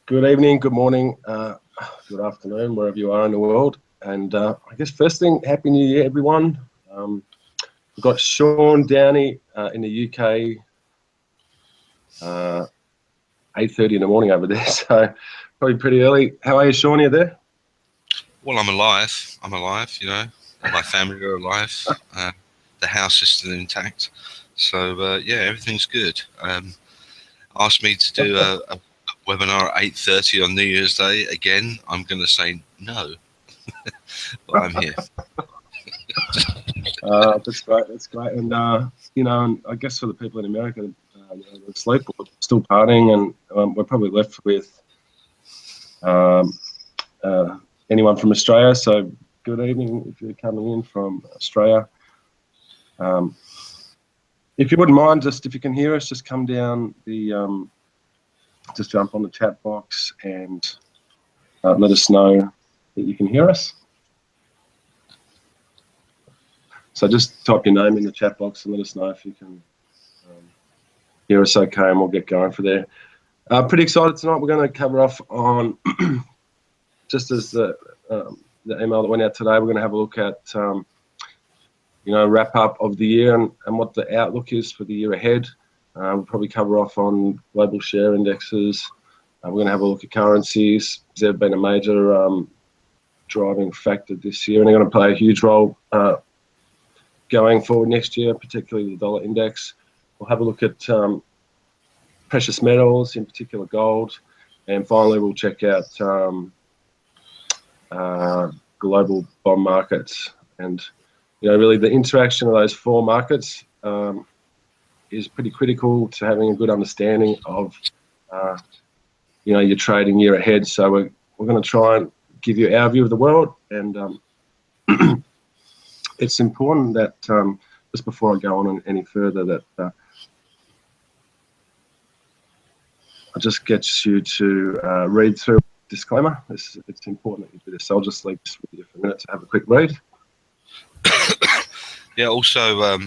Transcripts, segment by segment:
Good evening, good morning, good afternoon, wherever you are in the world. And I guess first thing, Happy New Year, everyone. We've got Shaun Downey in the UK, 8:30 in the morning over there, so probably pretty early. How are you, Shaun? Are you there? Well, I'm alive. You know. My family are alive. The house is still intact. So, yeah, everything's good. Asked me to do a webinar at 8:30 on New Year's Day. Again, I'm going to say no. But I'm here. That's great. And, and I guess for the people in America, they're asleep, we're still partying, and we're probably left with anyone from Australia. So good evening if you're coming in from Australia. If you wouldn't mind, if you can hear us, just come down just jump on the chat box and let us know that you can hear us. So just type your name in the chat box and let us know if you can hear us okay, and we'll get going for there. Pretty excited tonight. We're going to cover off on, just as the email that went out today, we're going to have a look at, wrap up of the year and what the outlook is for the year ahead. We'll probably cover off on global share indexes. We're going to have a look at currencies. They've been a major driving factor this year, and they're going to play a huge role going forward next year, particularly the dollar index. We'll have a look at precious metals, in particular gold, and finally we'll check out global bond markets. And really the interaction of those four markets is pretty critical to having a good understanding of your trading year ahead. So we're going to try and give you our view of the world, and it's important that just before I go on any further, that I just get you to read through disclaimer. It's important that you do this. So I'll just leave this with you for a minute to have a quick read. Yeah, also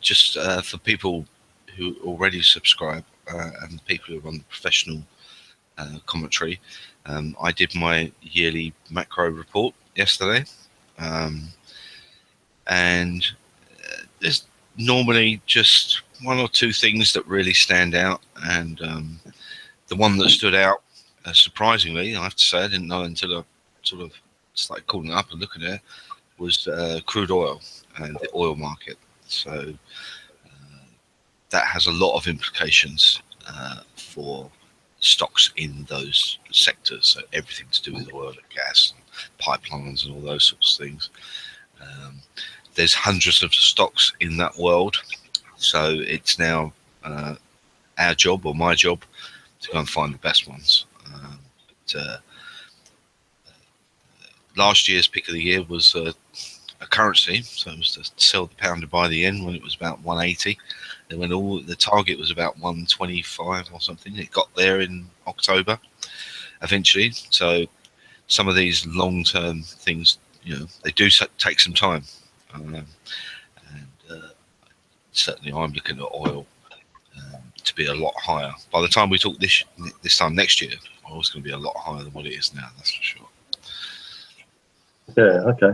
just for people who already subscribe and people who are on the professional commentary, I did my yearly macro report yesterday, and there's normally just one or two things that really stand out, and the one that stood out, surprisingly, I have to say, I didn't know until I sort of started calling it up and looking at it, was crude oil and the oil market. So that has a lot of implications for stocks in those sectors, so everything to do with oil and gas and pipelines and all those sorts of things. There's hundreds of stocks in that world, so it's now our job, or my job, to go and find the best ones. Last year's pick of the year was a currency, so it was to sell the pound and buy the yen when it was about 180. And when the target was about 125 or something, it got there in October eventually. So some of these long-term things, they do take some time. And certainly I'm looking at oil to be a lot higher. By the time we talk this time next year, oil's going to be a lot higher than what it is now, that's for sure. Yeah, okay.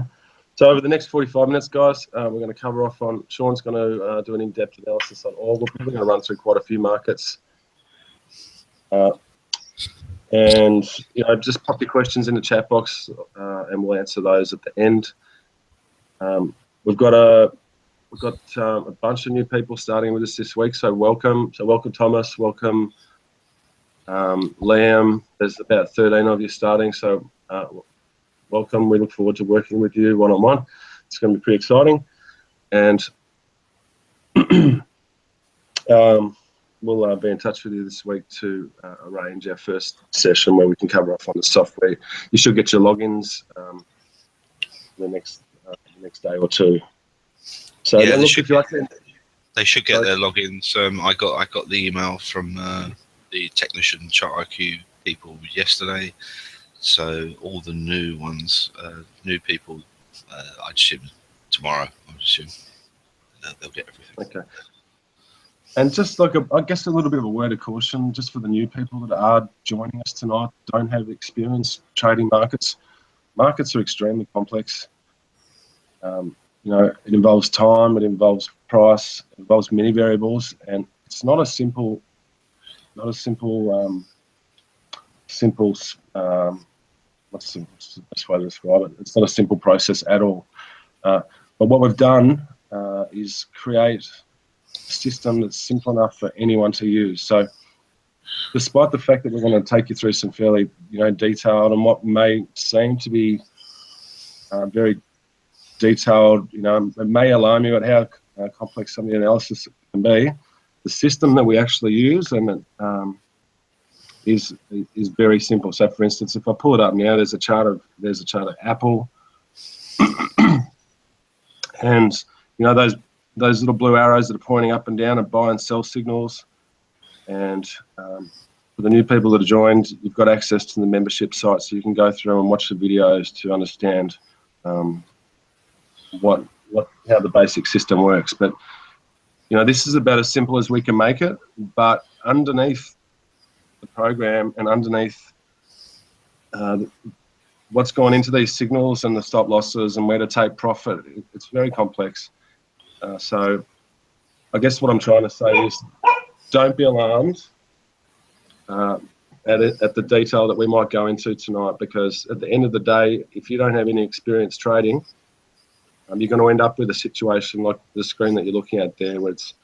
So over the next 45 minutes, guys, we're going to cover off on, Shaun's going to do an in-depth analysis on oil. We're probably going to run through quite a few markets. And, just pop your questions in the chat box and we'll answer those at the end. We've got a bunch of new people starting with us this week, so welcome. So welcome, Thomas. Welcome, Liam. There's about 13 of you starting, so welcome. We look forward to working with you one-on-one. It's going to be pretty exciting. And we'll be in touch with you this week to arrange our first session where we can cover off on the software. You should get your logins the next day or two. So yeah, look, if you like they should get their logins. I got the email from the technician Chart IQ people yesterday. So all the new ones, new people, I'd assume tomorrow. I would assume they'll get everything. Okay. And just like, I guess a little bit of a word of caution, just for the new people that are joining us tonight, don't have experience trading markets. Markets are extremely complex. You know, it involves time, it involves price, it involves many variables, and it's not a simple, what's the best way to describe it? It's not a simple process at all. But what we've done is create a system that's simple enough for anyone to use. So despite the fact that we're going to take you through some fairly, you know, detailed and what may seem to be very detailed, you know, it may alarm you at how complex some of the analysis can be. The system that we actually use and is very simple. So for instance, if I pull it up now, there's a chart of Apple, and you know, those little blue arrows that are pointing up and down are buy and sell signals. And for the new people that are joined, you've got access to the membership site, so you can go through and watch the videos to understand how the basic system works. But you know, this is about as simple as we can make it. But underneath the program and underneath what's gone into these signals and the stop losses and where to take profit, it's very complex. So I guess what I'm trying to say is, don't be alarmed at the detail that we might go into tonight, because at the end of the day, if you don't have any experience trading, you're going to end up with a situation like the screen that you're looking at there, where it's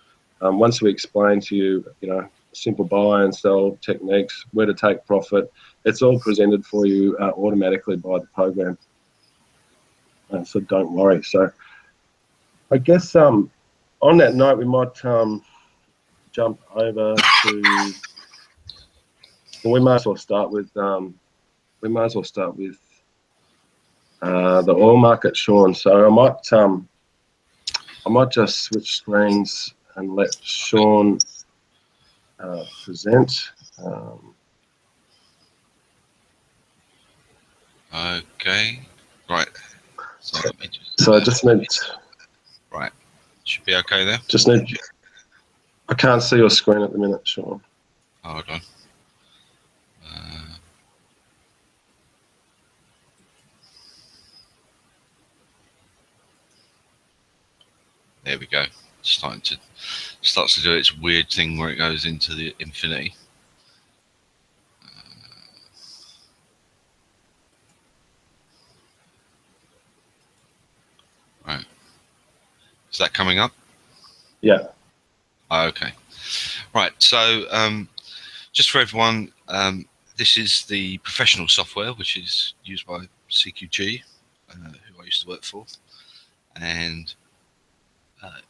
once we explain to you, you know, simple buy and sell techniques, where to take profit, it's all presented for you automatically by the program. So don't worry. So I guess on that note, we might jump over to. Well, we might as well start with the oil market, Shaun. So I might just switch screens and let Shaun present. Okay, right. So let me I just need. Right, should be okay there. I can't see your screen at the minute, Shaun. Hold on. There we go. Starts to do its weird thing where it goes into the infinity. Right. Is that coming up? Yeah. Okay. Right. So just for everyone, this is the professional software which is used by CQG, who I used to work for, and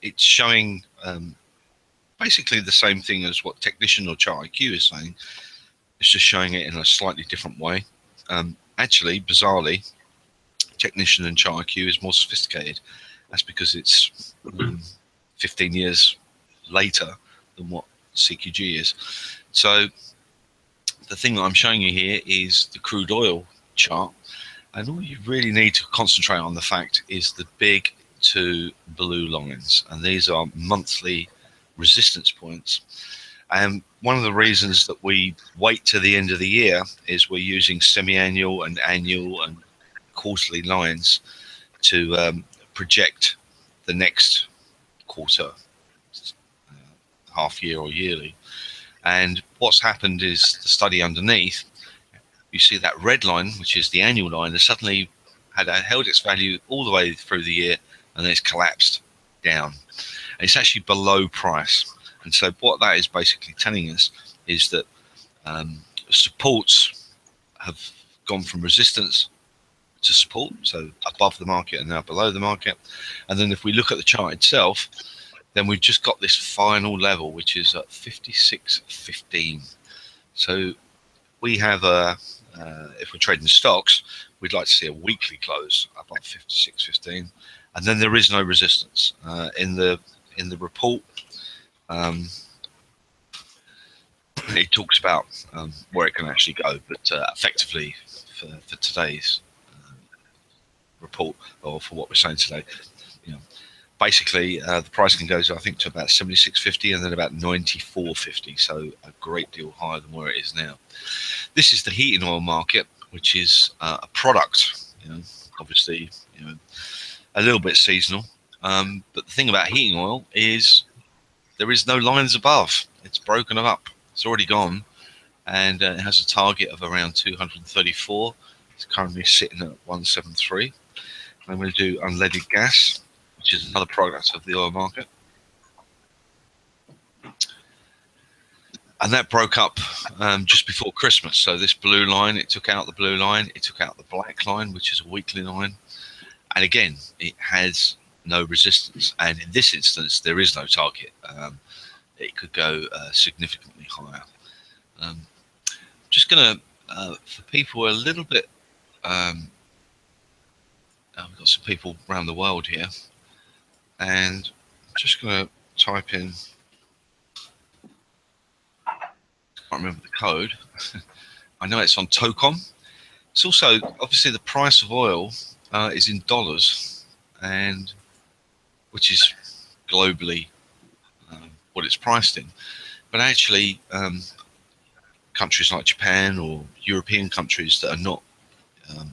it's showing basically the same thing as what Technician or Chart IQ is saying. It's just showing it in a slightly different way. Actually, bizarrely, Technician and Chart IQ is more sophisticated. That's because it's 15 years later than what CQG is. So the thing that I'm showing you here is the crude oil chart, and all you really need to concentrate on the fact is the big two blue lines, and these are monthly resistance points. And one of the reasons that we wait to the end of the year is we're using semi-annual and annual and quarterly lines to project the next quarter, half year or yearly. And what's happened is the study underneath, you see that red line, which is the annual line, has suddenly held its value all the way through the year, and then it's collapsed down. And it's actually below price. And so what that is basically telling us is that supports have gone from resistance to support, so above the market and now below the market. And then if we look at the chart itself, then we've just got this final level, which is at 56.15. So we have if we're trading stocks, we'd like to see a weekly close above 56.15, and then there is no resistance in the report. It talks about where it can actually go, but effectively for today's report, or for what we're saying today, you know, basically, the pricing goes, I think, to about 76.50 and then about 94.50. So a great deal higher than where it is now. This is the heating oil market, which is a product, obviously, a little bit seasonal. But the thing about heating oil is there is no lines above. It's broken up. It's already gone. And it has a target of around 234. It's currently sitting at 173. I'm going to do unleaded gas, which is another product of the oil market. And that broke up just before Christmas. So this blue line, it took out the blue line. It took out the black line, which is a weekly line. And again, it has no resistance. And in this instance, there is no target. It could go significantly higher. Just going to, for people a little bit, we've got some people around the world here. And I'm just going to type in, I can't remember the code. I know it's on Tocom. It's also, obviously, the price of oil is in dollars, and which is globally what it's priced in. But actually, countries like Japan or European countries that are not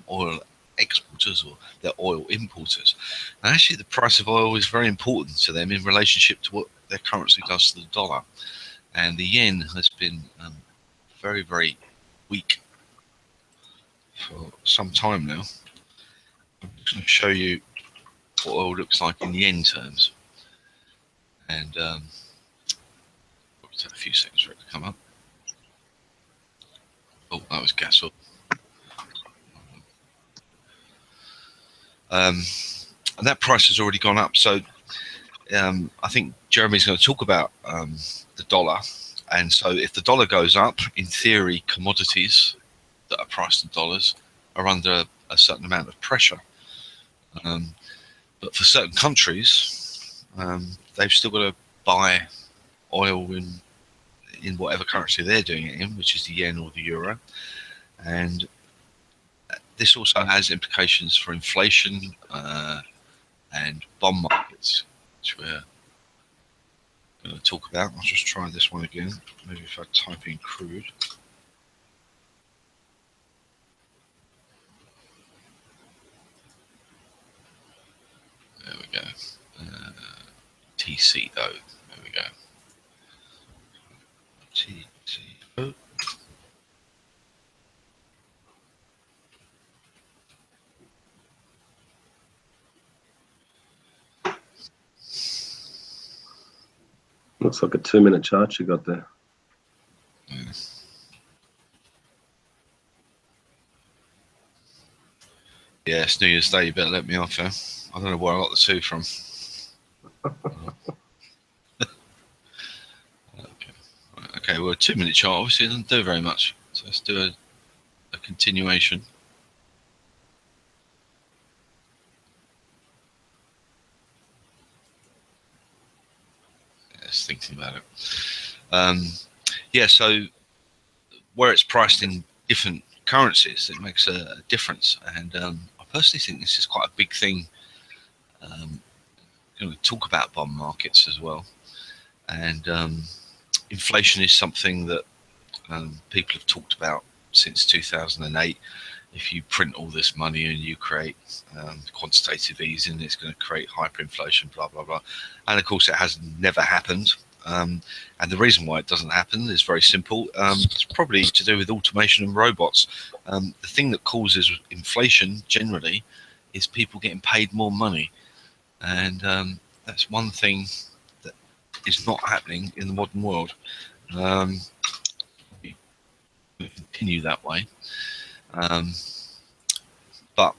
oil exporters, or they're oil importers. And actually, the price of oil is very important to them in relationship to what their currency does to the dollar. And the yen has been very, very weak for some time now. I'm just going to show you what oil looks like in yen terms. And it'll take a few seconds for it to come up. Oh, that was gas oil. And that price has already gone up. So I think Jeremy's going to talk about the dollar. And so if the dollar goes up, in theory, commodities that are priced in dollars are under a certain amount of pressure. But for certain countries, they've still got to buy oil in whatever currency they're doing it in, which is the yen or the euro. And this also has implications for inflation and bond markets, which we're going to talk about. I'll just try this one again. Maybe if I type in crude. There we go. TCO. There we go. TCO. Looks like a 2-minute chart you got there. Yeah, it's New Year's Day. You better let me off, yeah? I don't know where I got the 2 from. Okay, well, a 2-minute chart obviously doesn't do very much. So let's do a continuation. Just thinking about it. Yeah, so where it's priced in different currencies, it makes a difference. And I personally think this is quite a big thing. Going to talk about bond markets as well. And inflation is something that people have talked about since 2008. If you print all this money and you create quantitative easing, it's going to create hyperinflation, blah, blah, blah. And of course, it has never happened. And the reason why it doesn't happen is very simple. It's probably to do with automation and robots. The thing that causes inflation generally is people getting paid more money. And that's one thing that is not happening in the modern world. Continue that way. But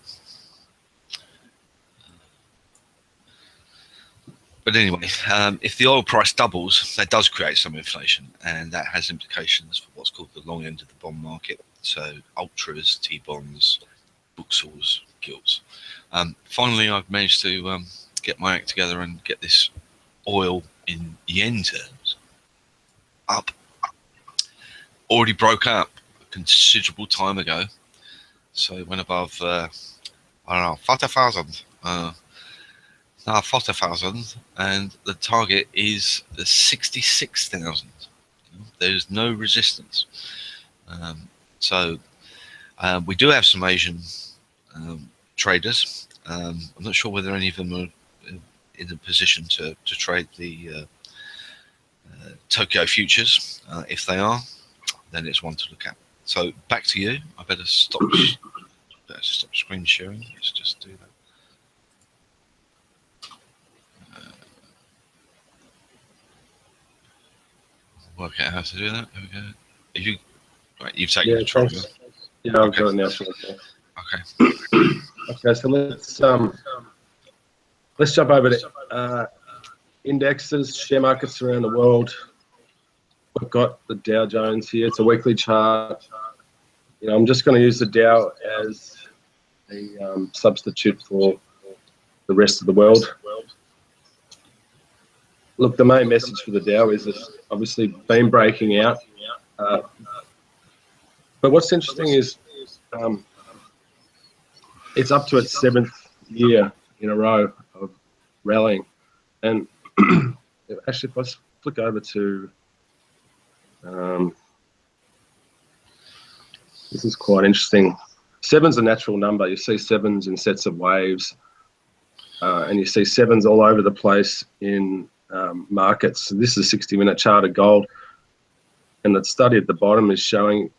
anyway, if the oil price doubles, that does create some inflation, and that has implications for what's called the long end of the bond market. So ultras, T-bonds, booksals, gilts. Finally, I've managed to get my act together and get this oil in yen terms up. Already broke up a considerable time ago. So it went above, I don't know, 5,000. 40,000, and the target is 66,000. There's no resistance. So we do have some Asian traders. I'm not sure whether any of them are in a position to trade the Tokyo futures. If they are, then it's one to look at. So back to you. I better stop screen sharing. Let's just do that. Work out how to do that. There we go. If you, right, you've taken control. Yeah, I've got it now. Okay. Okay, so let's jump over to indexes, share markets around the world. We've got the Dow Jones here. It's a weekly chart. I'm just going to use the Dow as a substitute for the rest of the world. Look, the main message for the Dow is it's obviously been breaking out. But what's interesting is it's up to its 7th year in a row of rallying. And actually, if I flick over to, this is quite interesting. 7's a natural number. You see 7s in sets of waves, and you see 7s all over the place in markets. So this is a 60-minute chart of gold, and the study at the bottom is showing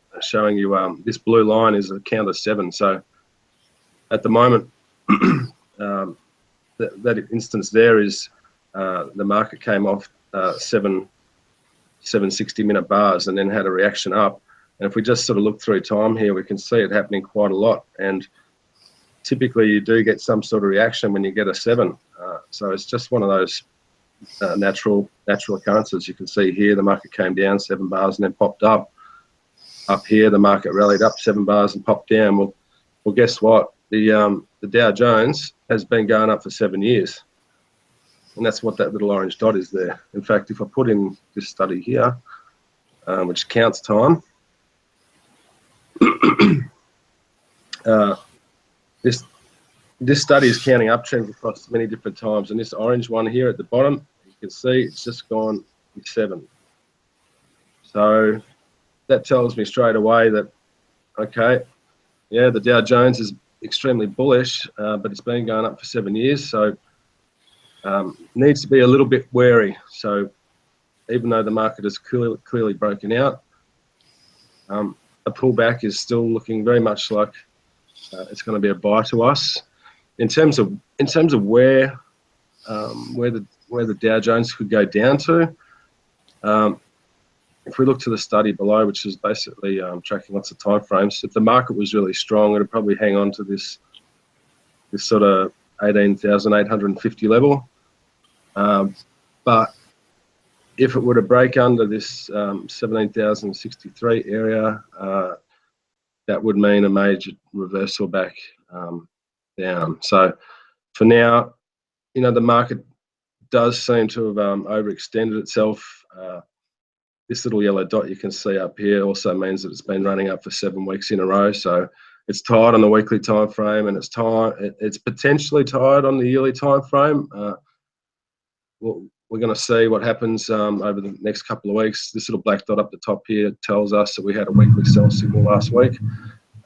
you this blue line is a count of 7. So at the moment, that instance there is the market came off 7 60-minute bars and then had a reaction up. And if we just sort of look through time here, we can see it happening quite a lot. And typically you do get some sort of reaction when you get a 7. So it's just one of those natural occurrences. You can see here the market came down 7 bars and then popped up. Up here the market rallied up 7 bars and popped down. Well, guess what? The Dow Jones has been going up for 7 years. And that's what that little orange dot is there. In fact, if I put in this study here, which counts time, this study is counting uptrends across many different times. And this orange one here at the bottom, you can see it's just gone with 7. So that tells me straight away that, okay, yeah, the Dow Jones is extremely bullish, but it's been going up for 7 years. So needs to be a little bit wary. So even though the market is clearly broken out, a pullback is still looking very much like it's going to be a buy to us. In terms of where the Dow Jones could go down to, if we look to the study below, which is basically tracking lots of time frames, if the market was really strong, it'd probably hang on to this sort of 18,850 level. But if it were to break under this 17,063 area, that would mean a major reversal back down. So for now, the market does seem to have overextended itself. This little yellow dot you can see up here also means that it's been running up for 7 weeks in a row. So it's tied on the weekly time frame, and it's potentially tied on the yearly time frame. We're going to see what happens over the next couple of weeks. This little black dot up the top here tells us that we had a weekly sell signal last week.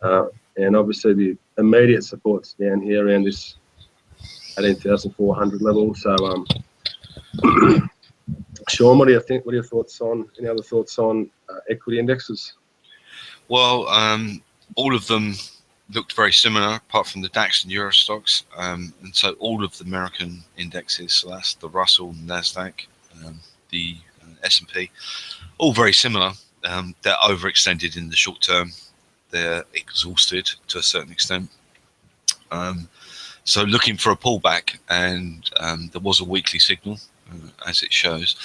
And obviously the immediate support's down here around this 18,400 level. So, Shaun, what do you think? What are your thoughts on, any other thoughts on equity indexes? Well, all of them looked very similar, apart from the DAX and Euro stocks. And so all of the American indexes, so that's the Russell, NASDAQ, the S&P, all very similar. They're overextended in the short term. They're exhausted to a certain extent. So looking for a pullback, and there was a weekly signal, as it shows.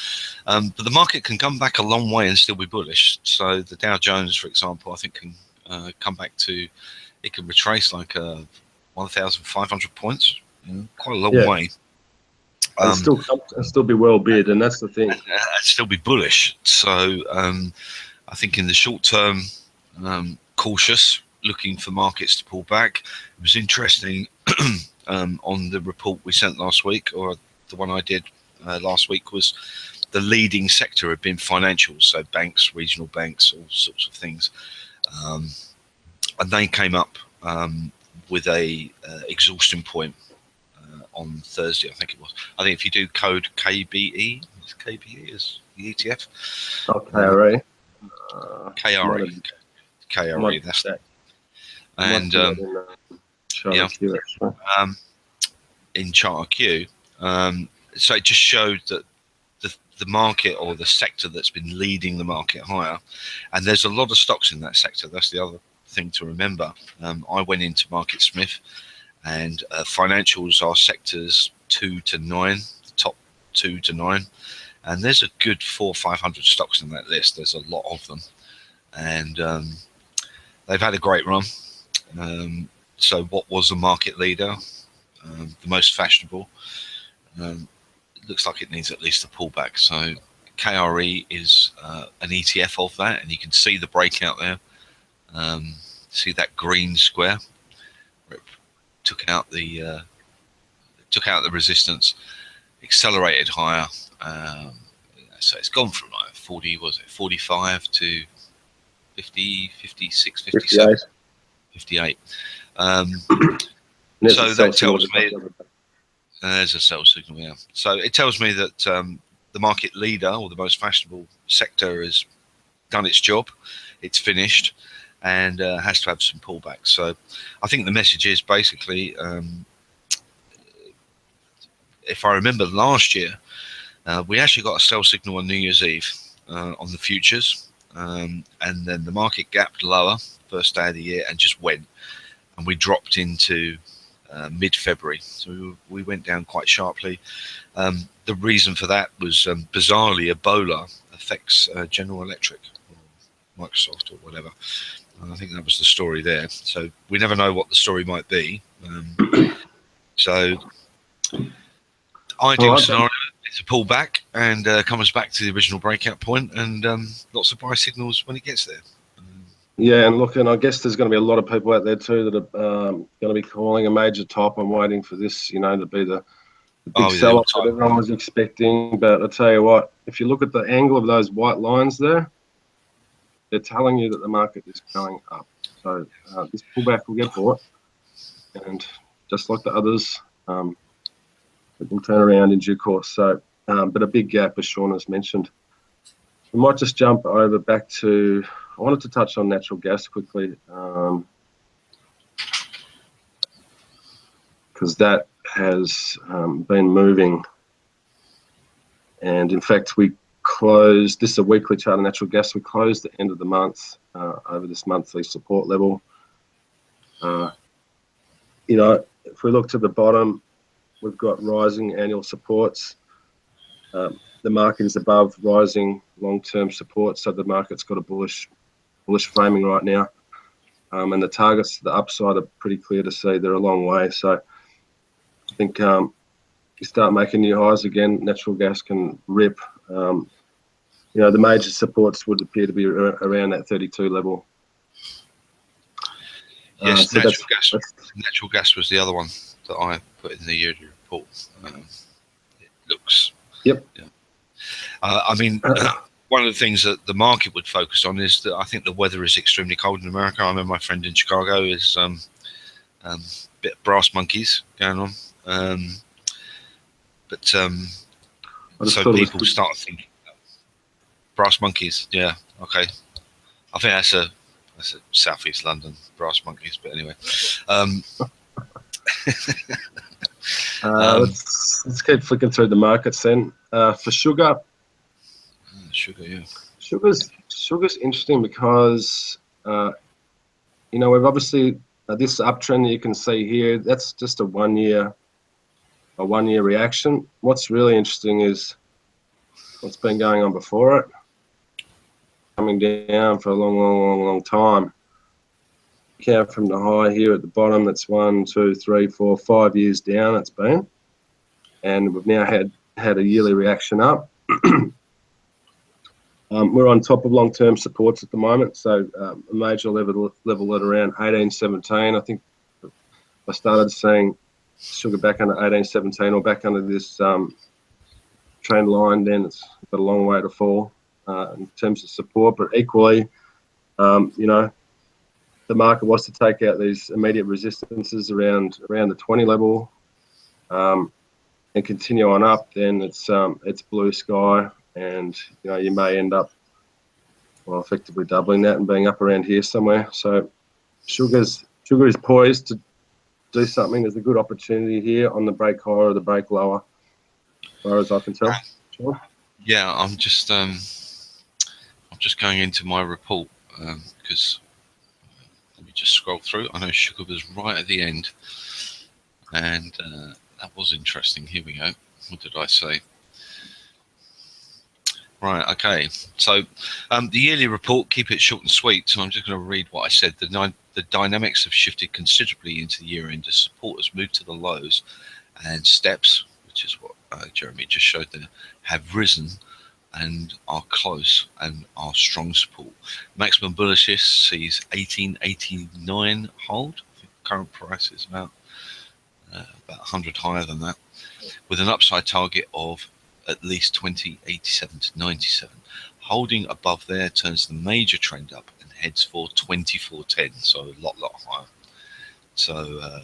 But the market can come back a long way and still be bullish. So the Dow Jones, for example, I think can come back to, it can retrace like 1,500 points, quite a long way. And still be well bid, and that's the thing. And still be bullish. So I think in the short term, cautious, looking for markets to pull back. It was interesting. on the report we sent last week, or the one I did last week, was the leading sector had been financials, so banks, regional banks, all sorts of things. And they came up with a exhaustion point on Thursday, I think it was. I think if you do code KBE, is KBE is the ETF? Oh, KRE. KRE. KRE, that's that. And yeah, in Charter Q. So it just showed that the market, or the sector that's been leading the market higher, and there's a lot of stocks in that sector. That's the other thing to remember. I went into Market Smith, and financials are sectors 2 to 9, the top 2 to 9, and there's a good 400 or 500 stocks in that list. There's a lot of them, and they've had a great run. So what was the market leader, the most fashionable? Looks like it needs at least a pullback. So KRE is an ETF of that, and you can see the breakout there. See that green square where it took out the resistance, accelerated higher. So it's gone from like 45 to 50, 56, 57, 58. So that tells me there's a sell signal, yeah. So it tells me that the market leader, or the most fashionable sector, has done its job. It's finished, and has to have some pullback. So I think the message is basically, if I remember last year, we actually got a sell signal on New Year's Eve on the futures, and then the market gapped lower first day of the year and just went, and we dropped into mid-February. So we went down quite sharply. The reason for that was bizarrely Ebola affects General Electric or Microsoft or whatever. I think that was the story there. So we never know what the story might be. So ideal scenario is a pullback and comes back to the original breakout point, and lots of buy signals when it gets there. Yeah, and look, and I guess there's going to be a lot of people out there too that are going to be calling a major top. I'm waiting for this, to be the big sell-off that everyone was expecting. But I tell you what, if you look at the angle of those white lines there, they're telling you that the market is going up. So this pullback will get bought, and just like the others, it will turn around in due course. So, but a big gap, as Shaun has mentioned. We might just jump over back to. I wanted to touch on natural gas quickly, because that has been moving. And in fact, we closed, this is a weekly chart of natural gas, we closed the end of the month over this monthly support level. If we look to the bottom, we've got rising annual supports. The market is above rising long-term support, so the market's got a bullish framing right now, and the targets to the upside are pretty clear to see. They're a long way, so I think you start making new highs again, natural gas can rip. The major supports would appear to be around that 32 level. Yes, so natural gas was the other one that I put in the yearly report. It looks. Yep. Yeah. One of the things that the market would focus on is that I think the weather is extremely cold in America. I remember my friend in Chicago is bit of brass monkeys going on. So people start thinking brass monkeys. Yeah, okay. I think that's a Southeast London brass monkeys, but anyway. Let's keep flicking through the markets then. For sugar. Sugar, yeah. Sugar's interesting because we've obviously this uptrend that you can see here. That's just a one year reaction. What's really interesting is what's been going on before it, coming down for a long time. Count from the high here at the bottom. That's 1, 2, 3, 4, 5 years down. It's been, and we've now had a yearly reaction up. We're on top of long-term supports at the moment, so a major level at around 18.17. I think I started seeing sugar back under 18.17 or back under this trend line, then it's got a long way to fall in terms of support. But equally, you know, the market was to take out these immediate resistances around the 20 level and continue on up, then it's blue sky, and you know, you may end up, well, effectively doubling that and being up around here somewhere. So sugar is poised to do something. There's a good opportunity here on the break higher or the break lower, as far as I can tell. Sure. Yeah, I'm just going into my report because let me just scroll through. I know sugar was right at the end, and that was interesting. Here we go. What did I say? Right, okay. So the yearly report, keep it short and sweet. So I'm just going to read what I said. The dynamics have shifted considerably into the year end as support has moved to the lows, and steps, which is what Jeremy just showed there, have risen and are close and are strong support. Maximum bullishness sees 1889 hold. I think current price is about 100 higher than that, with an upside target of at least 2087 to 97. Holding above there turns the major trend up and heads for 2410, so a lot higher. So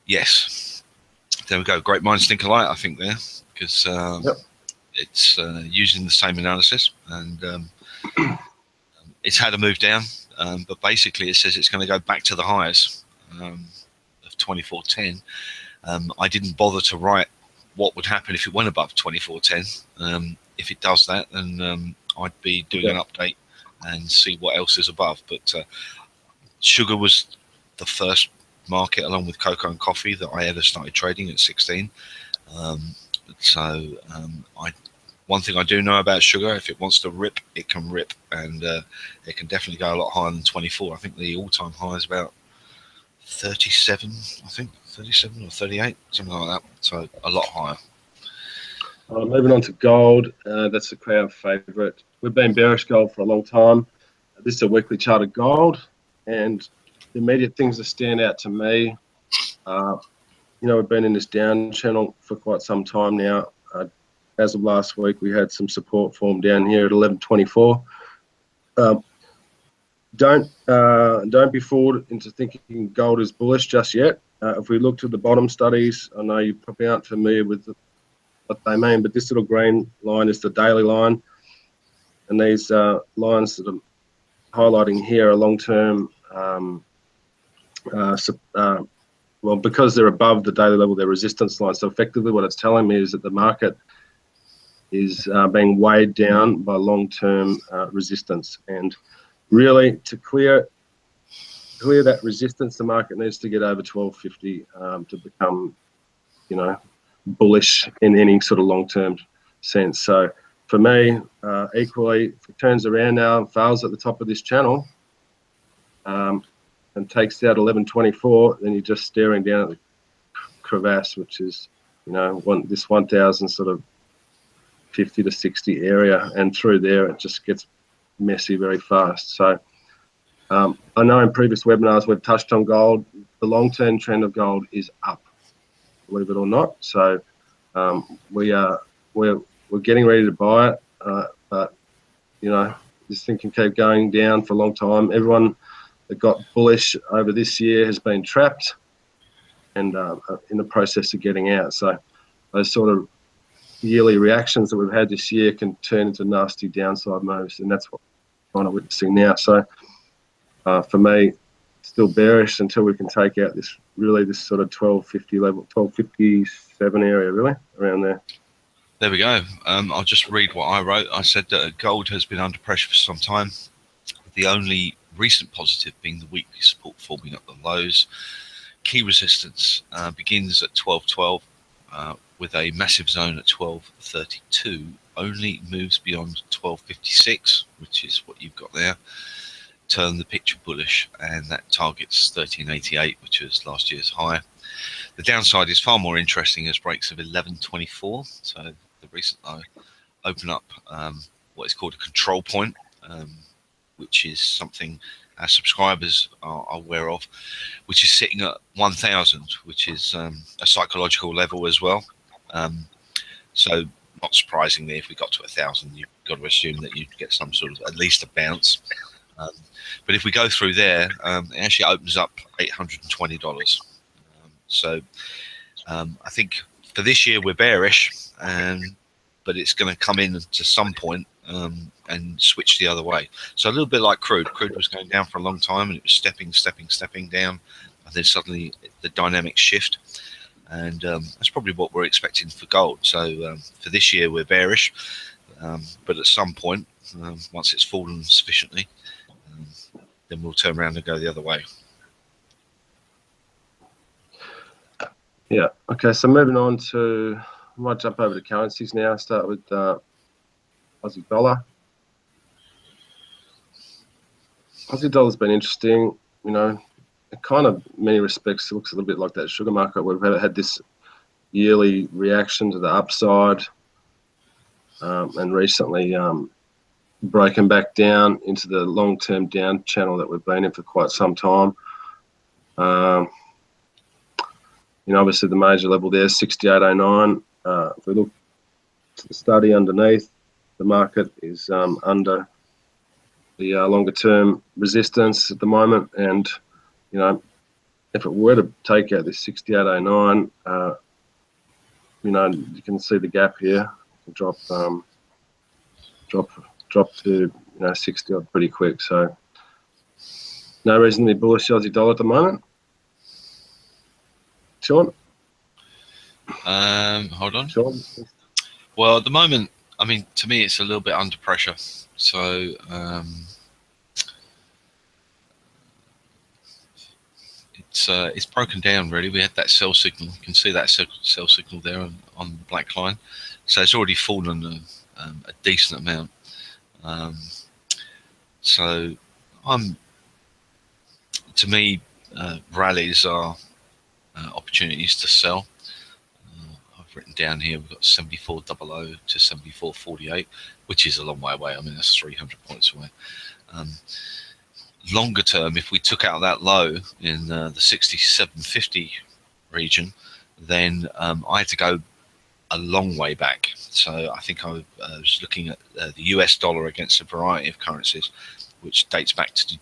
yes, there we go. Great minds think alike, I think, there, because it's using the same analysis, and it's had a move down, but basically it says it's going to go back to the highs of 2410. I didn't bother to write what would happen if it went above 2410. If it does that, then I'd be doing an update and see what else is above. But sugar was the first market, along with cocoa and coffee, that I ever started trading at 16. One thing I do know about sugar, if it wants to rip, it can rip, and it can definitely go a lot higher than 24. I think the all-time high is about 37, I think, 37 or 38, something like that. So a lot higher. Moving on to gold, that's the crowd favourite. We've been bearish gold for a long time. This is a weekly chart of gold, and the immediate things that stand out to me, you know, we've been in this down channel for quite some time now. As of last week, we had some support form down here at 1124. Don't be fooled into thinking gold is bullish just yet. If we look to the bottom studies, I know you probably aren't familiar with what they mean, but this little green line is the daily line, and these lines that I'm highlighting here are long-term. Well, because they're above the daily level, they're resistance lines. So effectively, what it's telling me is that the market is being weighed down by long-term resistance, and really, to clear that resistance, the market needs to get over 1250 to become, you know, bullish in any sort of long-term sense. So for me, equally, if it turns around now and fails at the top of this channel and takes out 1124, then you're just staring down at the crevasse, which is, you know, this 1000 sort of 50 to 60 area, and through there it just gets messy very fast. So I know in previous webinars we've touched on gold. The long-term trend of gold is up, believe it or not. So we're getting ready to buy it, but you know, this thing can keep going down for a long time. Everyone that got bullish over this year has been trapped and in the process of getting out. So those sort of yearly reactions that we've had this year can turn into nasty downside moves, and that's what we're kind of witnessing now. So for me, still bearish until we can take out this sort of 1250 level, 1257 area, really around there. There we go. I'll just read what I wrote. I said that gold has been under pressure for some time, with the only recent positive being the weekly support forming at the lows. Key resistance begins at 1212 with a massive zone at 1232, only moves beyond 1256, which is what you've got there. Turn the picture bullish, and that targets 1388, which was last year's high. The downside is far more interesting as breaks of 1124, so the recent low open up what is called a control point, which is something our subscribers are aware of, which is sitting at 1,000, which is a psychological level as well. So not surprisingly, if we got to 1,000, you've got to assume that you'd get some sort of at least a bounce. But if we go through there, it actually opens up $820. So I think for this year we're bearish, but it's going to come in to some point and switch the other way. So a little bit like crude. Crude was going down for a long time, and it was stepping down, and then suddenly the dynamics shift. And that's probably what we're expecting for gold. So for this year we're bearish, but at some point, once it's fallen sufficiently, then we'll turn around and go the other way. Yeah. Okay. So moving on to, I might jump over to currencies now. Start with Aussie dollar. Aussie dollar's been interesting. You know, it kind of, in many respects, looks a little bit like that sugar market where we've had this yearly reaction to the upside, and recently broken back down into the long-term down channel that we've been in for quite some time. You know, obviously the major level there is 68.09. If we look to the study underneath, the market is under the longer-term resistance at the moment, and you know, if it were to take out this 68.09, you know, you can see the gap here drop to 60 odd pretty quick. So no reason to be bullish Aussie dollar at the moment. Shaun? Hold on. Shaun? Well, at the moment, I mean, to me, it's a little bit under pressure. So it's broken down really. We had that sell signal. You can see that sell signal there on the black line. So it's already fallen a decent amount. So to me, rallies are opportunities to sell. I've written down here we've got 74.00 to 74.48, which is a long way away. I mean, that's 300 points away. Longer term, if we took out that low in the 67.50 region, then I had to go a long way back. So I think I was looking at the US dollar against a variety of currencies, which dates back to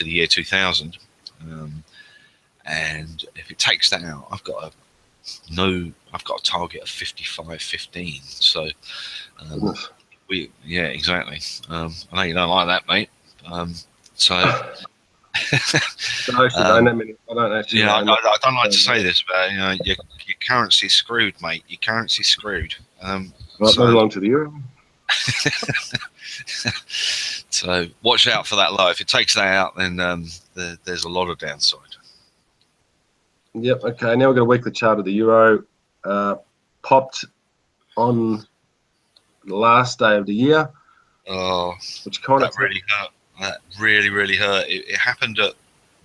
the year 2000. And if it takes that out, I've got a target of 55.15. So yeah, exactly. I know you don't like that, mate. So I don't actually. Yeah, I don't like to say this, but you know, your currency's screwed, mate. Your currency's screwed. Right, so, move along to the euro. So watch out for that low. If it takes that out, then there's a lot of downside. Yep. Okay. Now we're going to weekly chart of the euro. Popped on the last day of the year. Oh, which kind of really hurt. That really hurt. It happened at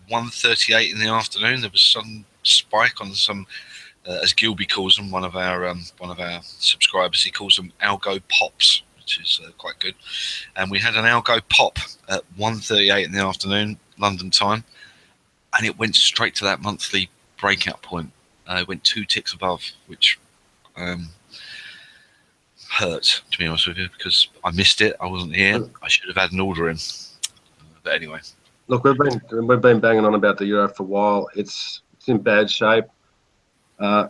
1:38 in the afternoon. There was some spike on some, as Gilby calls them, one of our subscribers. He calls them algo pops, which is quite good. And we had an algo pop at 1:38 in the afternoon, London time, and it went straight to that monthly breakout point. It went 2 ticks above, which hurt, to be honest with you, because I missed it. I wasn't here. I should have had an order in. But anyway, look, we've been banging on about the euro for a while. It's in bad shape. You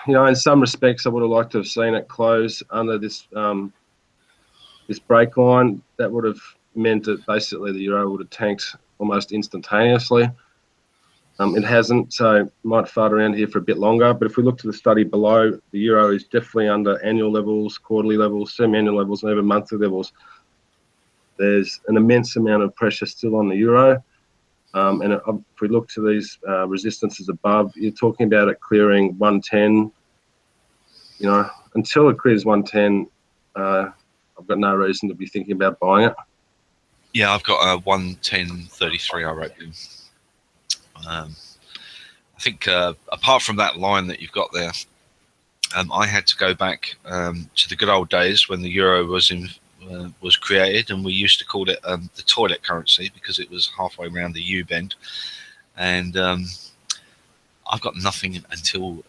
know, in some respects, I would have liked to have seen it close under this this break line. That would have meant that basically the euro would have tanked almost instantaneously. It hasn't, so might fart around here for a bit longer. But if we look to the study below, the euro is definitely under annual levels, quarterly levels, semi-annual levels, and even monthly levels. There's an immense amount of pressure still on the euro. And if we look to these resistances above, you're talking about it clearing 110. You know, until it clears 110, I've got no reason to be thinking about buying it. Yeah, I've got a 110.33 I wrote in. I think apart from that line that you've got there, I had to go back to the good old days when the euro was was created, and we used to call it the toilet currency because it was halfway around the U bend. And I've got nothing until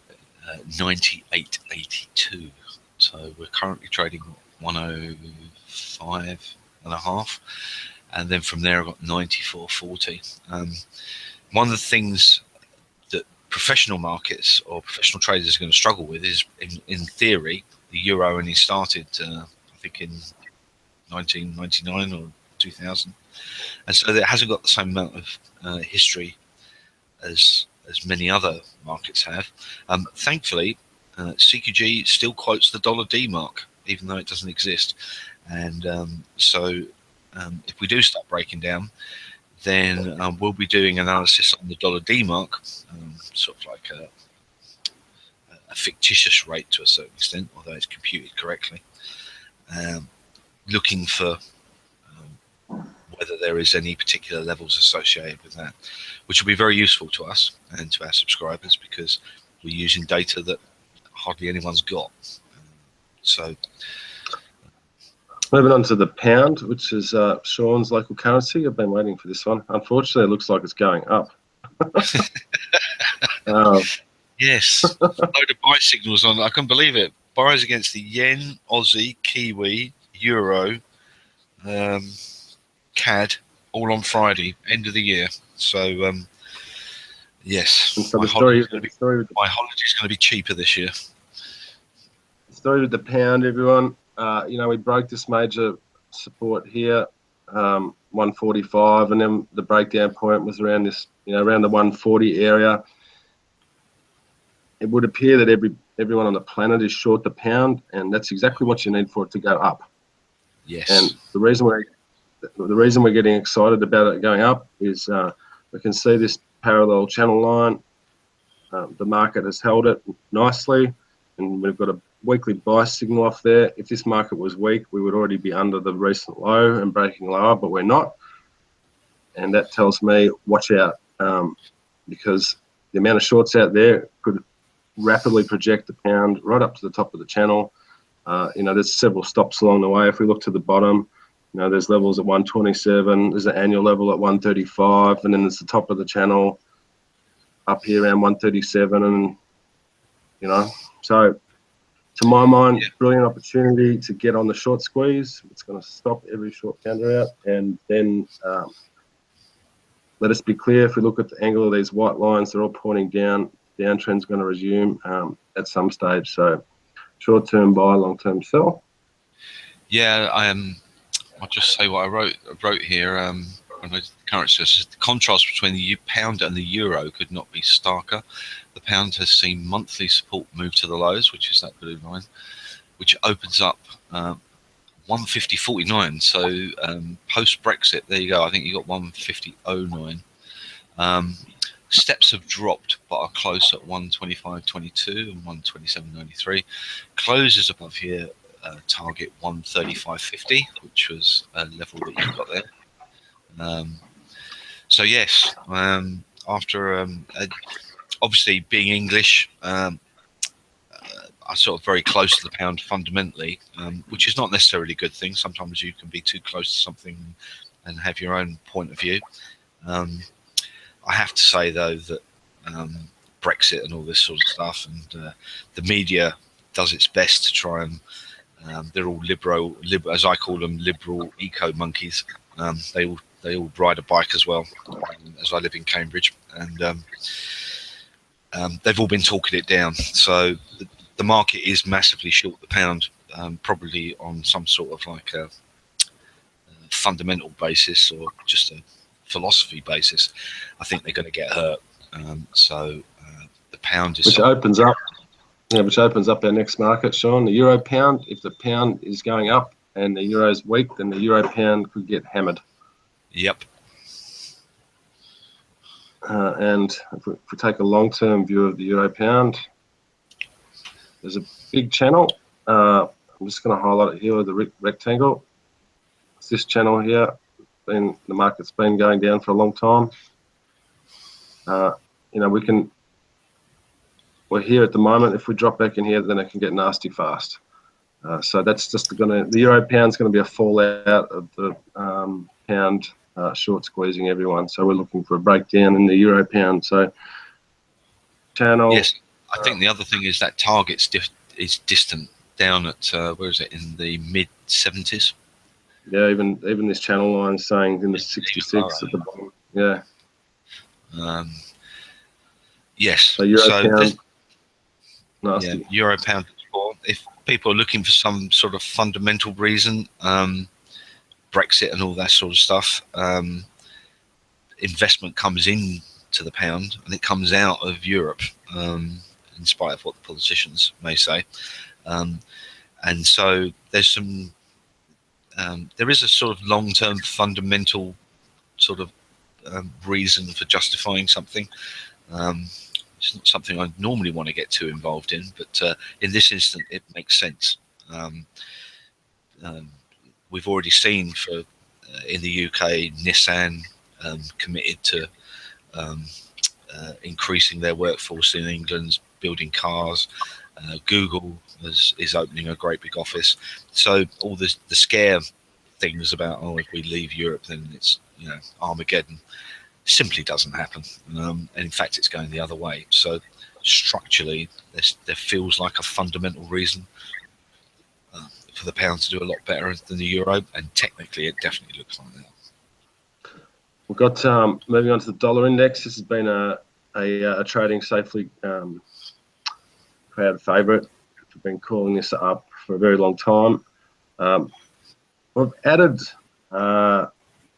98.82. So we're currently trading 105.5, and then from there I've got 94.40. One of the things that professional markets or professional traders are going to struggle with is, in theory, the euro only started, I think, in 1999 or 2000, and so it hasn't got the same amount of history as many other markets have. Thankfully, CQG still quotes the $D mark, even though it doesn't exist. And so if we do start breaking down, then we'll be doing analysis on the $D mark, sort of like a fictitious rate to a certain extent, although it's computed correctly, looking for whether there is any particular levels associated with that, which will be very useful to us and to our subscribers because we're using data that hardly anyone's got. So, moving on to the pound, which is Shaun's local currency. I've been waiting for this one. Unfortunately, it looks like it's going up. Yes, a load of buy signals on. I can't believe it. Buys against the yen, Aussie, Kiwi, Euro, CAD, all on Friday, end of the year. So, yes, so my holiday's going to be cheaper this year. The story with the pound, everyone. We broke this major support here, 145, and then the breakdown point was around this, around the 140 area. It would appear that everyone on the planet is short the pound, and that's exactly what you need for it to go up. Yes. And the reason we're getting excited about it going up is we can see this parallel channel line. The market has held it nicely, and we've got a weekly buy signal off there. If this market was weak, we would already be under the recent low and breaking lower, but we're not. And that tells me watch out, because the amount of shorts out there could rapidly project the pound right up to the top of the channel. There's several stops along the way. If we look to the bottom, there's levels at 127, there's an annual level at 135, and then there's the top of the channel up here around 137, and so to my mind, brilliant opportunity to get on the short squeeze. It's going to stop every short pounder out, and then let us be clear, if we look at the angle of these white lines, they're all pointing down. Downtrend's going to resume at some stage. So short-term buy, long-term sell. Yeah, I'll just say what I wrote here. The currency says the contrast between the pound and the euro could not be starker. The pound has seen monthly support move to the lows, which is that blue line, which opens up 150.49. So post Brexit, there you go. I think you got 150.09. Steps have dropped, but are close at 125.22 and 127.93. Closes above here. Target 135.50, which was a level that you got there. So yes, after obviously being English, I'm sort of very close to the pound fundamentally, which is not necessarily a good thing. Sometimes you can be too close to something and have your own point of view. I have to say though that Brexit and all this sort of stuff, and the media does its best to try and they're all liberal, as I call them, liberal eco monkeys. They all ride a bike as well, as I live in Cambridge, and they've all been talking it down. So the market is massively short the pound, probably on some sort of like a fundamental basis or just a philosophy basis. I think they're going to get hurt. So the pound is which opens up our next market, Shaun, the euro pound. If the pound is going up and the euro is weak, then the euro pound could get hammered. Yep. And if we take a long-term view of the euro pound, there's a big channel. I'm just going to highlight it here with the rectangle. It's this channel here. The market's been going down for a long time. We're here at the moment. If we drop back in here, then it can get nasty fast. So that's just the euro pound's going to be a fallout of the pound short squeezing everyone. So we're looking for a breakdown in the euro pound. So channel. Yes, I think the other thing is that target's is distant, down at where is it, in the mid 70s. Yeah, even this channel line saying in the 66 at the bottom. Yeah. Yes. So euro pound. Nasty. Yeah, euro pound. If people are looking for some sort of fundamental reason, Brexit and all that sort of stuff, investment comes in to the pound and it comes out of Europe, in spite of what the politicians may say. And so there's some, there is a sort of long-term fundamental sort of reason for justifying something. It's not something I normally want to get too involved in, but in this instance, it makes sense. We've already seen in the UK, Nissan committed to increasing their workforce in England, building cars. Google is opening a great big office. So all the scare things about, oh, if we leave Europe, then it's Armageddon, simply doesn't happen. And in fact, it's going the other way. So structurally, there feels like a fundamental reason for the pound to do a lot better than the euro, and technically, it definitely looks like that. We've got moving on to the dollar index. This has been a trading safely crowd favourite. We've been calling this up for a very long time. We've added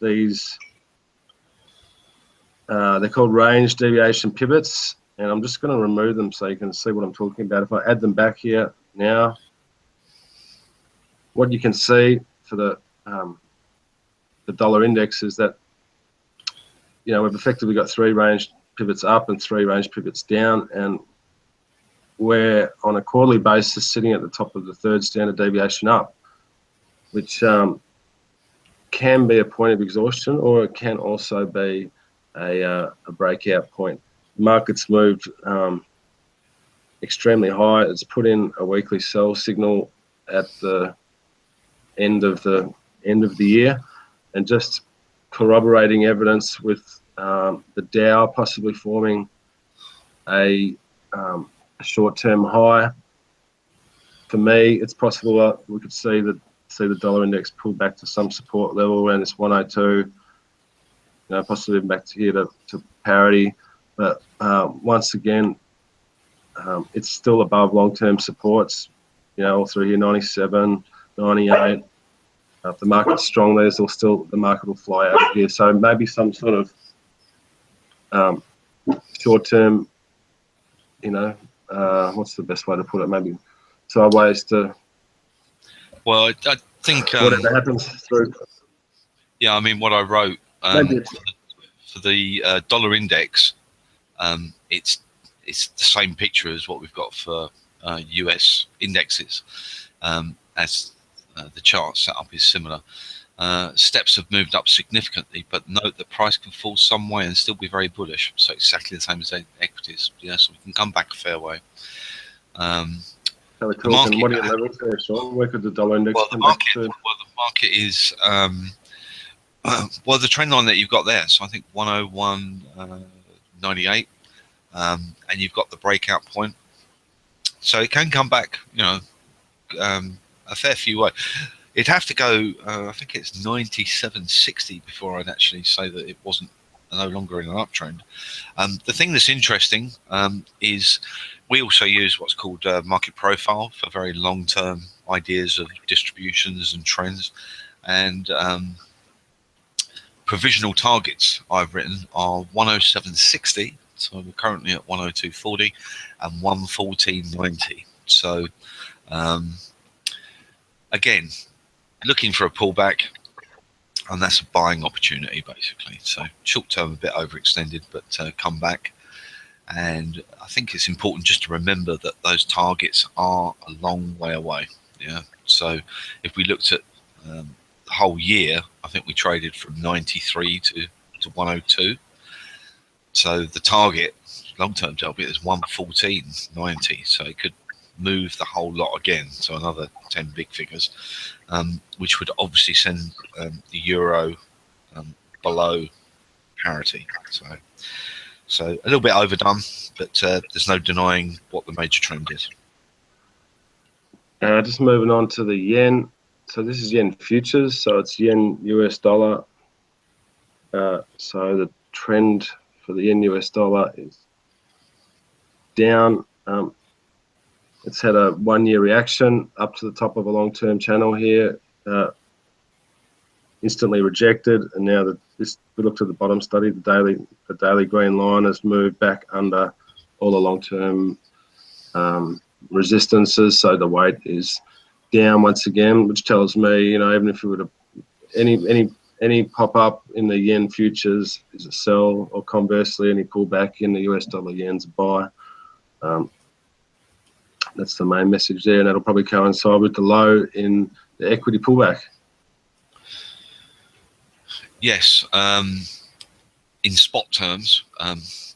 these. They're called range deviation pivots, and I'm just going to remove them so you can see what I'm talking about. If I add them back here now, what you can see for the dollar index is that we've effectively got 3 range pivots up and 3 range pivots down, and we're on a quarterly basis sitting at the top of the 3rd standard deviation up, which can be a point of exhaustion, or it can also be a breakout point. The market's moved extremely high. It's put in a weekly sell signal at the end of the year, and just corroborating evidence with the Dow possibly forming a short-term high. For me, it's possible we could see the dollar index pull back to some support level around this 102. Possibly even back to here to parity, but once again, it's still above long-term supports. All through here, 97, 98. If the market's strong, the market will fly out of here. So maybe some sort of short-term, what's the best way to put it? Maybe sideways to. Well, I think whatever happens through. Yeah, I mean, what I wrote. For the dollar index, it's the same picture as what we've got for US indexes, as the chart setup is similar. Steps have moved up significantly, but note that price can fall some way and still be very bullish. So exactly the same as equities. Yeah, so we can come back a fair way. So we're talking, what are your levels there, Shaun? Where could the dollar index come back to? Well, the market is. Well, the trend line that you've got there, so I think 101.98, and you've got the breakout point, so it can come back, a fair few way. It'd have to go, I think it's 97.60 before I'd actually say that it wasn't no longer in an uptrend. The thing that's interesting is we also use what's called market profile for very long-term ideas of distributions and trends, and provisional targets I've written are 107.60, so we're currently at 102.40, and 114.90. So again, looking for a pullback, and that's a buying opportunity basically. So short term a bit overextended, but come back. And I think it's important just to remember that those targets are a long way away. Yeah. So if we looked at the whole year, I think we traded from 93 to 102. So the target, long-term target, is 114.90. So it could move the whole lot again, so another 10 big figures, which would obviously send the euro below parity. So a little bit overdone, but there's no denying what the major trend is. Just moving on to the yen. So this is yen futures. So it's yen US dollar. So the trend for the yen US dollar is down. It's had a 1 year reaction up to the top of a long-term channel here, instantly rejected, and now we looked at the bottom study. The daily green line has moved back under all the long-term resistances, so the weight is down once again, which tells me, even if we were to any pop up in the yen futures is a sell, or conversely, any pullback in the US dollar yen's a buy. That's the main message there, and that'll probably coincide with the low in the equity pullback. Yes, in spot terms,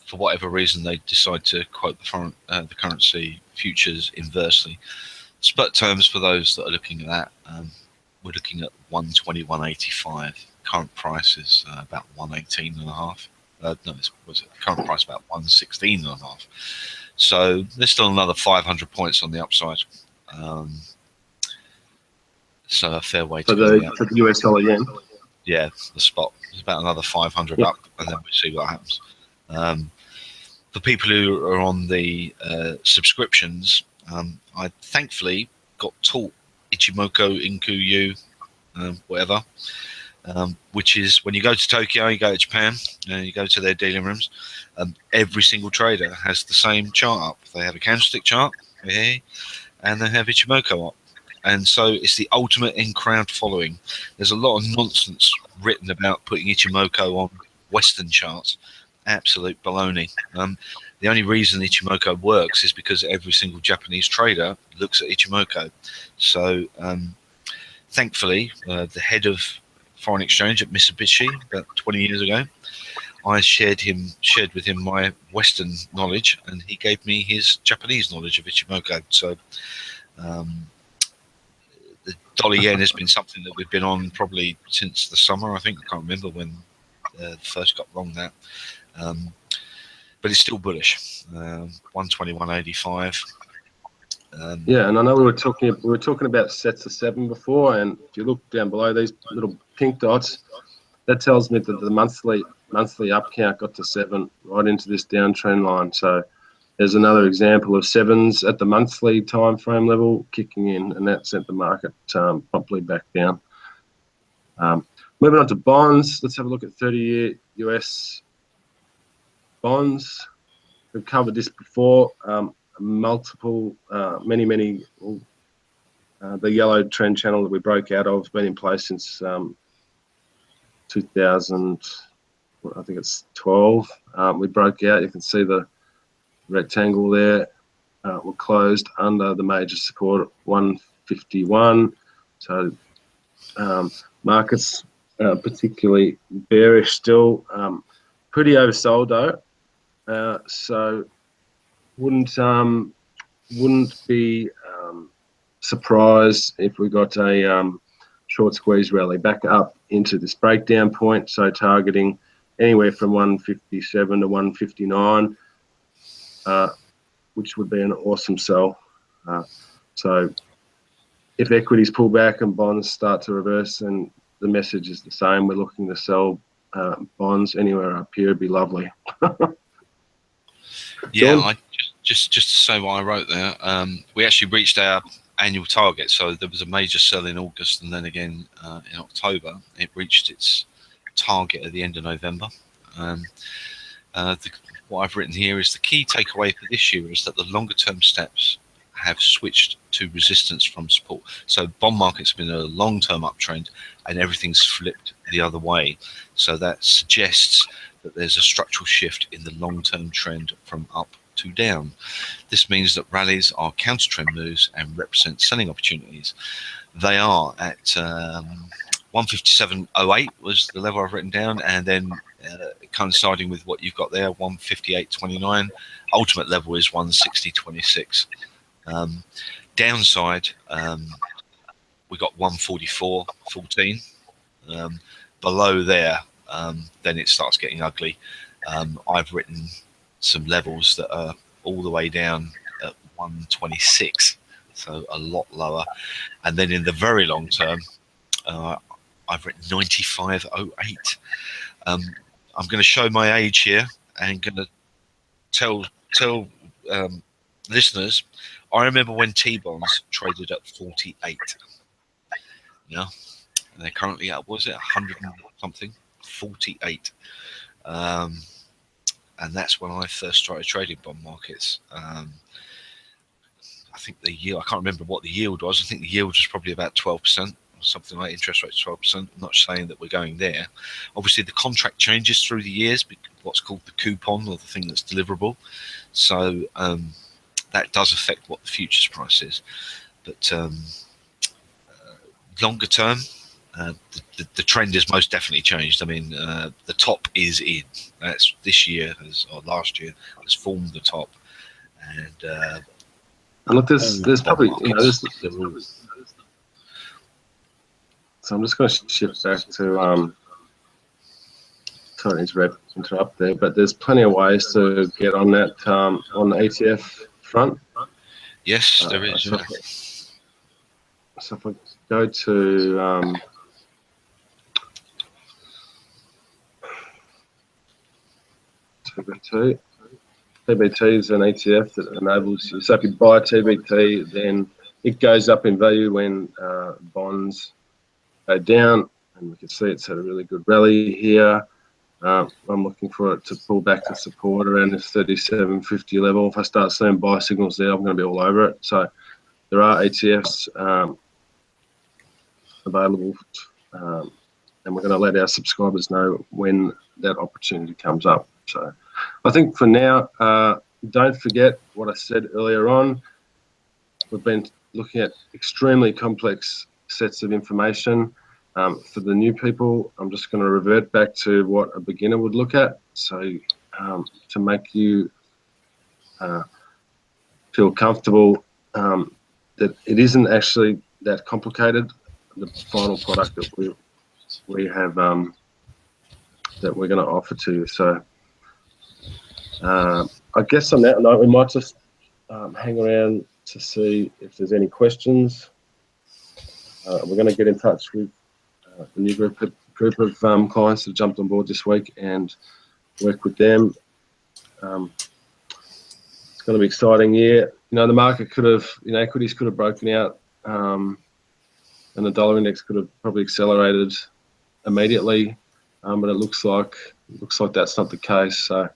for whatever reason they decide to quote the currency futures inversely. Spot terms, for those that are looking at that, we're looking at 121.85. Current price is about 118.5. Current price about 116.5. So there's still another 500 points on the upside. So a fair way to go. For the US dollar yen. Yeah, the spot is about another 500 up, and then we see what happens. For people who are on the subscriptions, I thankfully got taught Ichimoku, Inku, whatever, which is when you go to Tokyo, you go to Japan, you go to their dealing rooms, every single trader has the same chart up. They have a candlestick chart, and they have Ichimoku up. And so it's the ultimate in crowd following. There's a lot of nonsense written about putting Ichimoku on Western charts. Absolute baloney. The only reason Ichimoku works is because every single Japanese trader looks at Ichimoku. So thankfully, the head of foreign exchange at Mitsubishi about 20 years ago, I shared with him my Western knowledge, and he gave me his Japanese knowledge of Ichimoku. So the dollar yen has been something that we've been on probably since the summer. I think I can't remember when first got wrong that, but it's still bullish. 121.85. Yeah, and I know we were talking about sets of 7 before, and if you look down below these little pink dots, that tells me that the monthly up count got to 7 right into this downtrend line. So there's another example of 7s at the monthly time frame level kicking in, and that sent the market promptly back down. Moving on to bonds, let's have a look at 30-year US bonds. We've covered this before. Multiple, many, the yellow trend channel that we broke out of has been in place since 2000, I think it's 12. We broke out. You can see the rectangle there. We're closed under the major support at 151. So markets particularly bearish still, pretty oversold though. So wouldn't be surprised if we got a short squeeze rally back up into this breakdown point. So targeting anywhere from 157 to 159, which would be an awesome sell. So if equities pull back and bonds start to reverse, then the message is the same. We're looking to sell bonds anywhere up here. It'd be lovely. Yeah, just to say what I wrote there, we actually reached our annual target. So there was a major sell in August, and then again in October, it reached its target at the end of November. What I've written here is the key takeaway for this year is that the longer term steps have switched to resistance from support. So bond market's been a long-term uptrend, and everything's flipped the other way. So that suggests that there's a structural shift in the long-term trend from up to down. This means that rallies are counter-trend moves and represent selling opportunities. They are at 157.08 was the level I've written down, and then coinciding with what you've got there, 158.29. Ultimate level is 160.26. Downside, we got 144.14. Below there, then it starts getting ugly. I've written some levels that are all the way down at 126, so a lot lower. And then in the very long term, I've written 95.08. I'm going to show my age here and going to tell listeners, I remember when T-bonds traded at 48. Yeah, and they're currently at, what was it, 100 and something, 48. And that's when I first started trading bond markets. I think the yield, I can't remember what the yield was. I think the yield was probably about 12%. Something like interest rates 12%. I'm not saying that we're going there. Obviously, the contract changes through the years, what's called the coupon, or the thing that's deliverable. So that does affect what the futures price is. But longer term, the trend has most definitely changed. I mean, the top is in. That's this year or last year has formed the top, and look, there's probably so I'm just going to shift back to sorry to interrupt there, but there's plenty of ways to get on that on the ETF front. Yes, there is. So if I go to TBT is an ETF that enables you. So if you buy TBT, then it goes up in value when bonds go down, and we can see it's had a really good rally here. I'm looking for it to pull back to support around this 37.50 level. If I start seeing buy signals there, I'm going to be all over it. So there are ETFs available, and we're going to let our subscribers know when that opportunity comes up. So I think for now, don't forget what I said earlier on. We've been looking at extremely complex sets of information. For the new people, I'm just going to revert back to what a beginner would look at. So to make you feel comfortable that it isn't actually that complicated, the final product that we have that we're going to offer to you. So I guess on that note, we might just hang around to see if there's any questions. We're going to get in touch with the new group of clients that jumped on board this week and work with them. It's going to be an exciting year. You know, the market could have, equities could have broken out, and the dollar index could have probably accelerated immediately, but it looks like that's not the case. So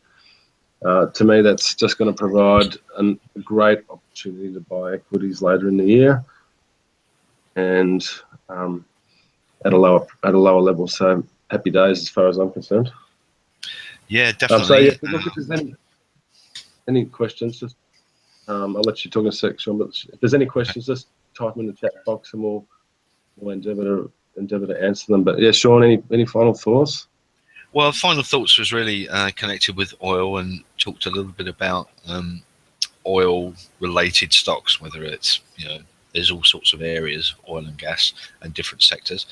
to me, that's just going to provide a great opportunity to buy equities later in the year, and at a lower level. So happy days as far as I'm concerned. Yeah, definitely. So yeah, look, if there's any questions, just I'll let you talk in a sec, Shaun, but if there's any questions, just type them in the chat box and we'll endeavour to answer them. But yeah, Shaun, any final thoughts? Well, final thoughts was really connected with oil, and talked a little bit about oil-related stocks, whether it's, there's all sorts of areas, oil and gas, and different sectors.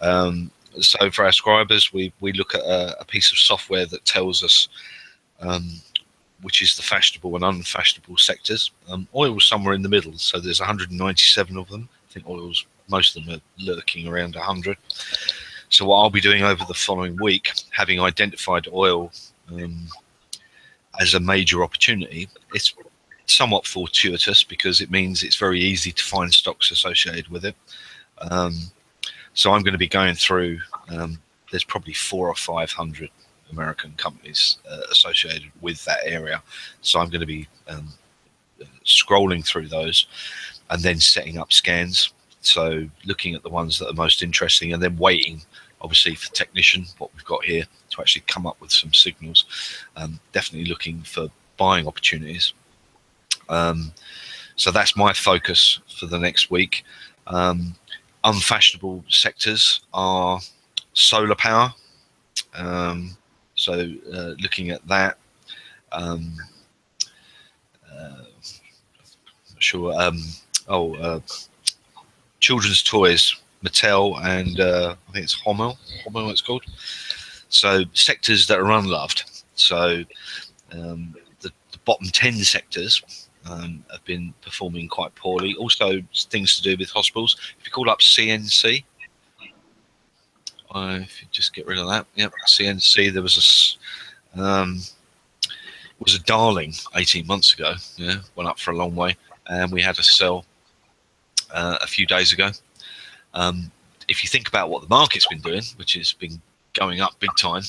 So for our subscribers, we look at a piece of software that tells us which is the fashionable and unfashionable sectors. Oil's somewhere in the middle, so there's 197 of them. I think most of them are lurking around 100. So what I'll be doing over the following week, having identified oil as a major opportunity, it's somewhat fortuitous because it means it's very easy to find stocks associated with it. So I'm going to be going through, there's probably 400 or 500 American companies associated with that area. So I'm going to be scrolling through those and then setting up scans. So looking at the ones that are most interesting, and then waiting, obviously, for technician, what we've got here, to actually come up with some signals. Definitely looking for buying opportunities. So that's my focus for the next week. Unfashionable sectors are solar power. So looking at that, sure. Children's toys, Mattel, and I think it's Hommel. Hommel, it's called. So sectors that are unloved. So the bottom 10 sectors have been performing quite poorly. Also, things to do with hospitals. If you call up CNC, if you just get rid of that, yep, CNC. There was a darling 18 months ago. Yeah, went up for a long way, and we had a sell a few days ago. If you think about what the market's been doing, which has been going up big time,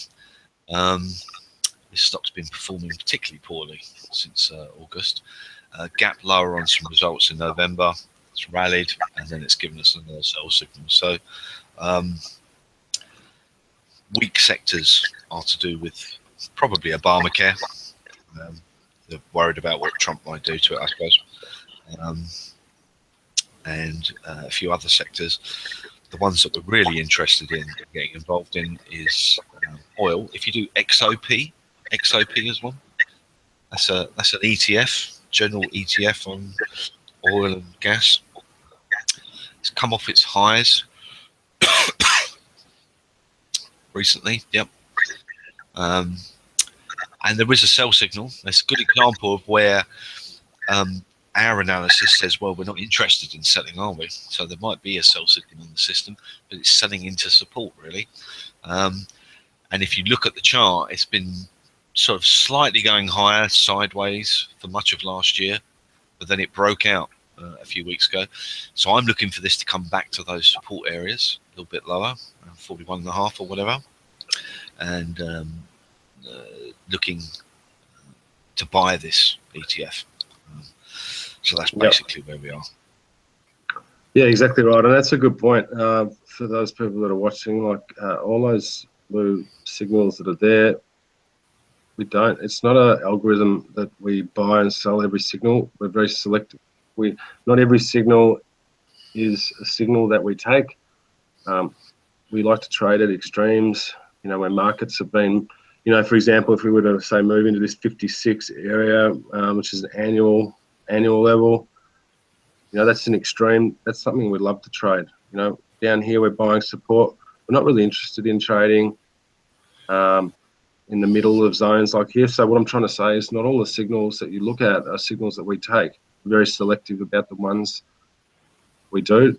this stock's been performing particularly poorly since August. Gap lower on some results in November. It's rallied, and then it's given us another sell signal. So weak sectors are to do with probably Obamacare. They're worried about what Trump might do to it, I suppose. And a few other sectors. The ones that we're really interested in getting involved in is oil. If you do XOP is one. That's an ETF, general ETF on oil and gas. It's come off its highs recently. Yep. And there is a sell signal. That's a good example of where our analysis says, well, we're not interested in selling, are we? So there might be a sell signal in the system, but it's selling into support, really. And if you look at the chart, it's been sort of slightly going higher sideways for much of last year, but then it broke out a few weeks ago. So I'm looking for this to come back to those support areas, a little bit lower, around 41.5 or whatever, and looking to buy this ETF. So that's basically where we are. Yeah, exactly right, and that's a good point for those people that are watching. Like all those blue signals that are there, we don't. It's not an algorithm that we buy and sell every signal. We're very selective. Not every signal is a signal that we take. We like to trade at extremes. You know, when markets have been, you know, for example, if we were to say move into this 56 area, which is an annual level, you know, that's an extreme. That's something we'd love to trade. You know, down here we're buying support. We're not really interested in trading in the middle of zones like here. So what I'm trying to say is not all the signals that you look at are signals that we take. We're very selective about the ones we do.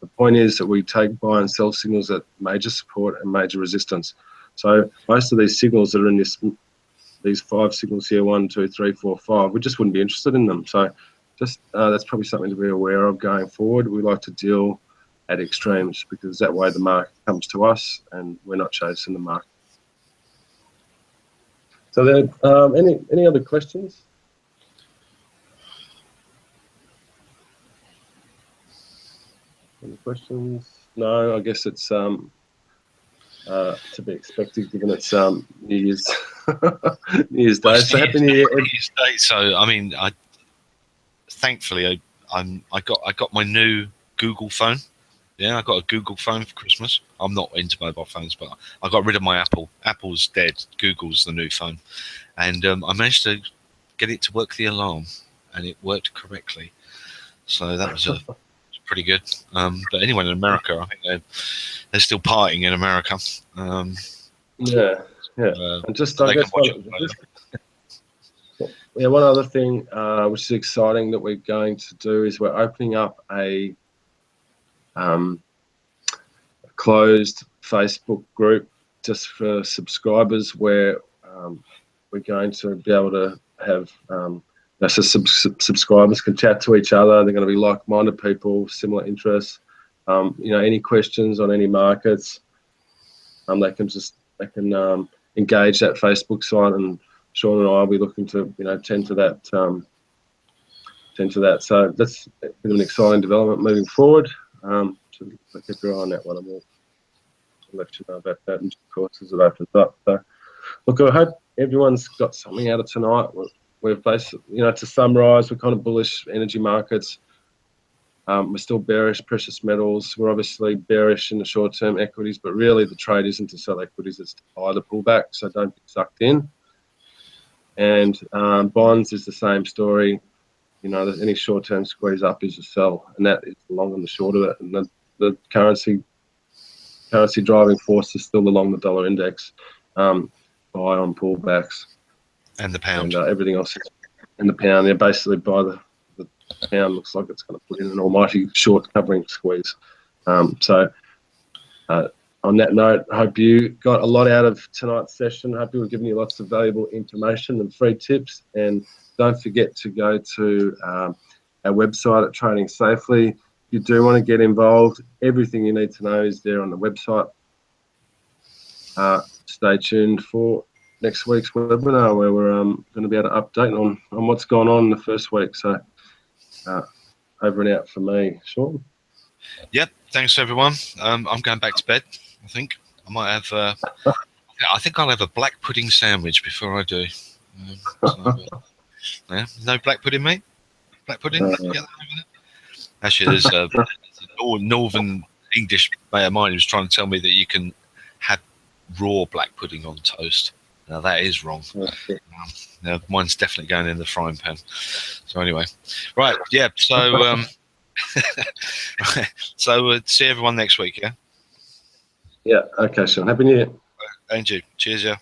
The point is that we take buy and sell signals at major support and major resistance. So most of these signals that are in these 5 signals here, 1, 2, 3, 4, 5, we just wouldn't be interested in them. So just that's probably something to be aware of going forward. We like to deal at extremes because that way the market comes to us and we're not chasing the market. So there, any other questions? Any questions? No, I guess it's to be expected given it's New Year's New Year's Day. So happy New Year. New Year's Day. So I mean, thankfully I got my new Google phone. Yeah, I got a Google phone for Christmas. I'm not into mobile phones, but I got rid of my Apple. Apple's dead. Google's the new phone, and I managed to get it to work the alarm, and it worked correctly. So that was pretty good. But anyway, in America, I think they're still partying in America. Yeah. And just I guess one other thing which is exciting that we're going to do is we're opening up a closed Facebook group just for subscribers where we're going to be able to have so subscribers can chat to each other. They're going to be like-minded people, similar interests. You know, any questions on any markets, they can engage that Facebook site, and Shaun and I will be looking to tend to that. So that's an exciting development moving forward. So keep your eye on that one, and we'll let you know about that in due course as it opens up. So look, I hope everyone's got something out of tonight. We're basically, to summarise, we're kind of bullish energy markets. We're still bearish precious metals. We're obviously bearish in the short-term equities, but really the trade isn't to sell equities, it's to buy the pullback, so don't be sucked in. And bonds is the same story. you know, any short-term squeeze up is a sell, and that is the long and the short of it. And the currency driving force is still along the dollar index, buy on pullbacks, and the pound, and everything else is in the pound. Yeah, basically by the pound looks like it's going to put in an almighty short covering squeeze. So on that note, I hope you got a lot out of tonight's session. Hope we've given you lots of valuable information and free tips. And don't forget to go to our website at Trading Safely. If you do want to get involved, everything you need to know is there on the website. Stay tuned for next week's webinar, where we're going to be able to update on what's gone on in the first week. So over and out for me, Shaun. Yep. Thanks everyone. I'm going back to bed. I think I might have. I think I'll have a black pudding sandwich before I do. Yeah, no black pudding, mate. Black pudding. Actually, there's a northern English mate of mine who's trying to tell me that you can have raw black pudding on toast. Now that is wrong. Now, mine's definitely going in the frying pan. So anyway, right, yeah. So so see everyone next week. Yeah. Yeah. Okay, Shaun. Happy New Year. And you. Cheers, yeah.